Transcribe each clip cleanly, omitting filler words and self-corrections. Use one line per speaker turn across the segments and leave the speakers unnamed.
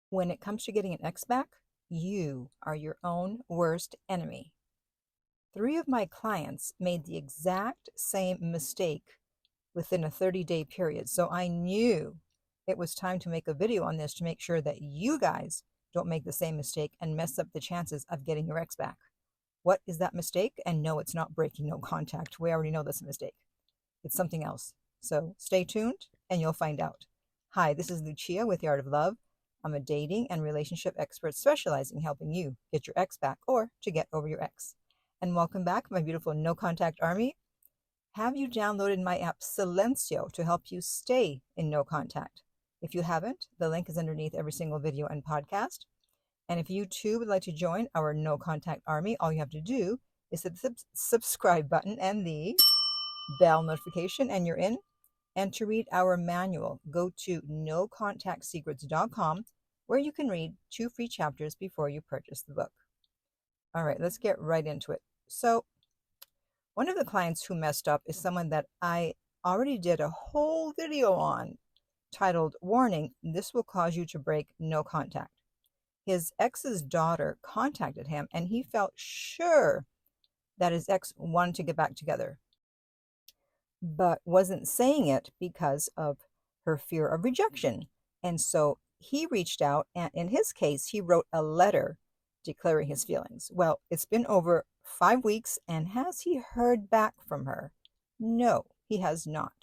When it comes to getting an ex back, you are your own worst enemy. 3 of my clients made the exact same mistake within a 30-day period. So I knew it was time to make a video on this to make sure that you guys don't make the same mistake and mess up the chances of getting your ex back. What is that mistake? And no, it's not breaking no contact. We already know that's a mistake. It's something else. So stay tuned and you'll find out. Hi, this is Lucia with The Art of Love. I'm a dating and relationship expert specializing in helping you get your ex back or to get over your ex. And welcome back, my beautiful no contact army. Have you downloaded my app Silencio to help you stay in no contact? If you haven't, the link is underneath every single video and podcast. And if you too would like to join our no contact army, all you have to do is hit the subscribe button and the bell notification and you're in. And to read our manual, go to nocontactsecrets.com where you can read 2 free chapters before you purchase the book. All right, let's get right into it. So one of the clients who messed up is someone that I already did a whole video on titled, Warning, This Will Cause You to Break No Contact. His ex's daughter contacted him and he felt sure that his ex wanted to get back together, but wasn't saying it because of her fear of rejection. And so he reached out, and in his case, he wrote a letter declaring his feelings. Well, it's been over 5 weeks, and has he heard back from her? No, he has not.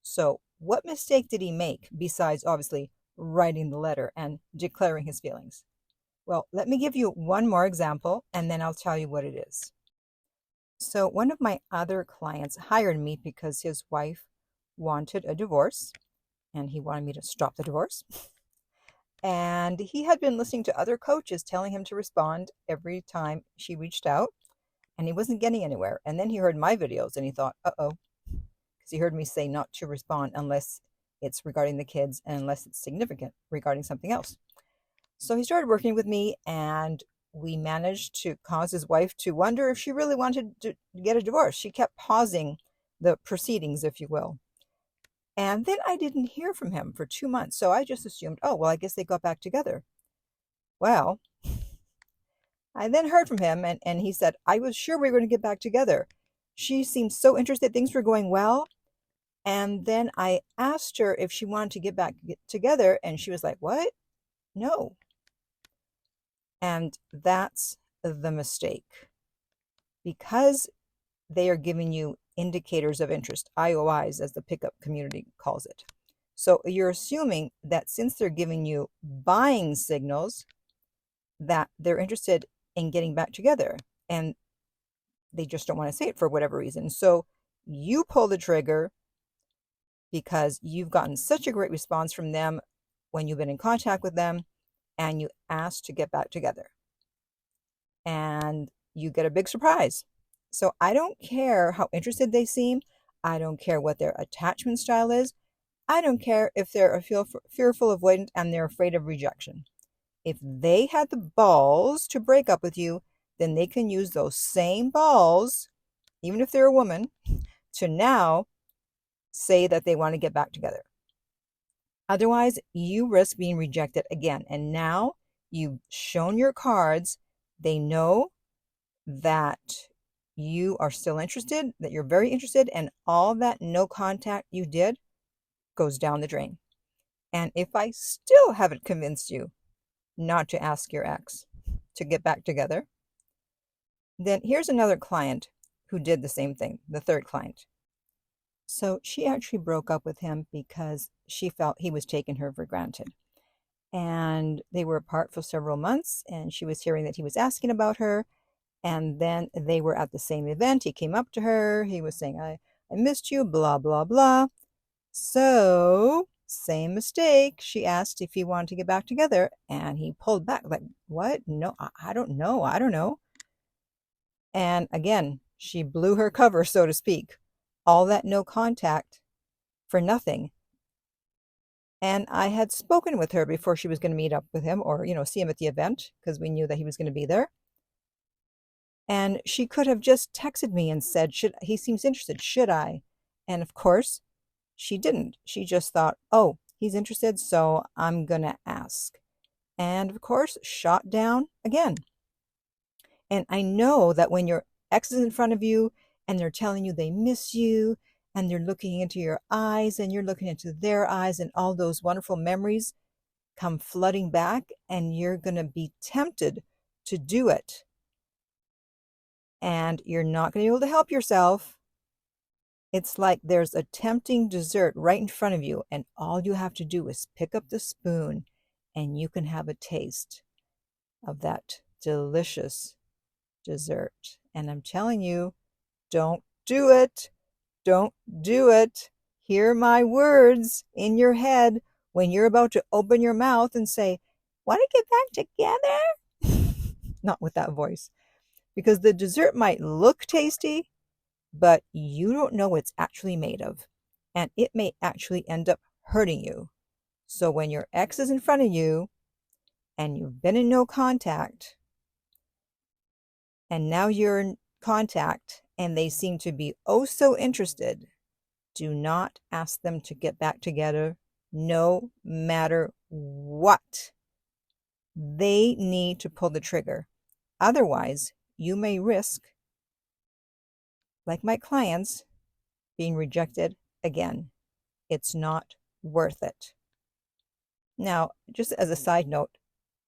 So what mistake did he make besides obviously writing the letter and declaring his feelings? Well, let me give you one more example, and then I'll tell you what it is. So one of my other clients hired me because his wife wanted a divorce, and he wanted me to stop the divorce. And he had been listening to other coaches telling him to respond every time she reached out, and he wasn't getting anywhere. And then he heard my videos and he thought, uh-oh, because he heard me say not to respond unless it's regarding the kids and unless it's significant regarding something else. So he started working with me, and we managed to cause his wife to wonder if she really wanted to get a divorce. She kept pausing the proceedings, if you will. And then I didn't hear from him for 2 months. So I just assumed, oh, well, I guess they got back together. Well, I then heard from him, and he said, I was sure we were going to get back together. She seemed so interested. Things were going well. And then I asked her if she wanted to get back together, and she was like, what? No. And that's the mistake. Because they are giving you indicators of interest, IOIs, as the pickup community calls it. So you're assuming that since they're giving you buying signals, that they're interested in getting back together, and they just don't want to say it for whatever reason. So you pull the trigger because you've gotten such a great response from them when you've been in contact with them, and you ask to get back together. And you get a big surprise. So I don't care how interested they seem. I don't care what their attachment style is. I don't care if they're fearful, avoidant, and they're afraid of rejection. If they had the balls to break up with you, then they can use those same balls, even if they're a woman, to now say that they want to get back together. Otherwise, you risk being rejected again. And now you've shown your cards. They know that you are still interested, that you're very interested, and all that no contact you did goes down the drain. And if I still haven't convinced you not to ask your ex to get back together, then here's another client who did the same thing, the third client. So she actually broke up with him because she felt he was taking her for granted. And they were apart for several months, and she was hearing that he was asking about her. And then they were at the same event. He came up to her. He was saying, I missed you, blah, blah, blah. So, same mistake. She asked if he wanted to get back together, and he pulled back like, what? No, I don't know. I don't know. And again, she blew her cover, so to speak. All that no contact for nothing. And I had spoken with her before she was going to meet up with him or, see him at the event because we knew that he was going to be there. And she could have just texted me and said, he seems interested, should I? And of course, she didn't. She just thought, oh, he's interested, so I'm going to ask. and of course shot down again. And I know that when your ex is in front of you and they're telling you they miss you and they're looking into your eyes and you're looking into their eyes and all those wonderful memories come flooding back, and you're going to be tempted to do it. And you're not going to be able to help yourself. It's like there's a tempting dessert right in front of you, and all you have to do is pick up the spoon and you can have a taste of that delicious dessert. And I'm telling you, don't do it. Don't do it. Hear my words in your head when you're about to open your mouth and say, "Want to get back together?" Not with that voice. Because the dessert might look tasty, but you don't know what it's actually made of. And it may actually end up hurting you. So when your ex is in front of you and you've been in no contact, and now you're in contact and they seem to be oh so interested, do not ask them to get back together no matter what. They need to pull the trigger. Otherwise, you may risk, like my clients, being rejected again. It's not worth it. Now, just as a side note,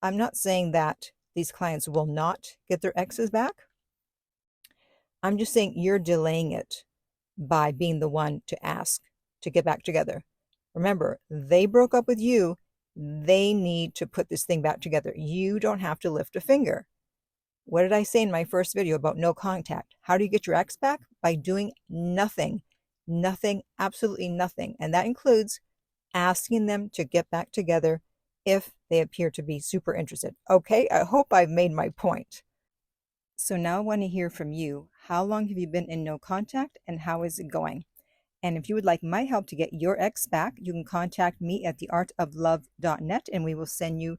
I'm not saying that these clients will not get their exes back. I'm just saying you're delaying it by being the one to ask to get back together. Remember, they broke up with you. They need to put this thing back together. You don't have to lift a finger. What did I say in my first video about no contact? How do you get your ex back? By doing nothing. Nothing, absolutely nothing. And that includes asking them to get back together if they appear to be super interested. Okay, I hope I've made my point. So now I want to hear from you. How long have you been in no contact and how is it going? And if you would like my help to get your ex back, you can contact me at theartoflove.net and we will send you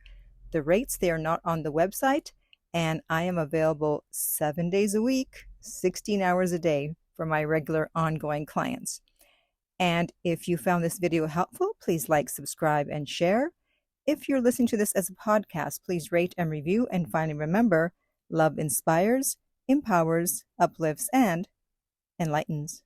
the rates. They are not on the website. And I am available 7 days a week, 16 hours a day for my regular ongoing clients. And if you found this video helpful, please like, subscribe, and share. If you're listening to this as a podcast, please rate and review. And finally, remember, love inspires, empowers, uplifts, and enlightens.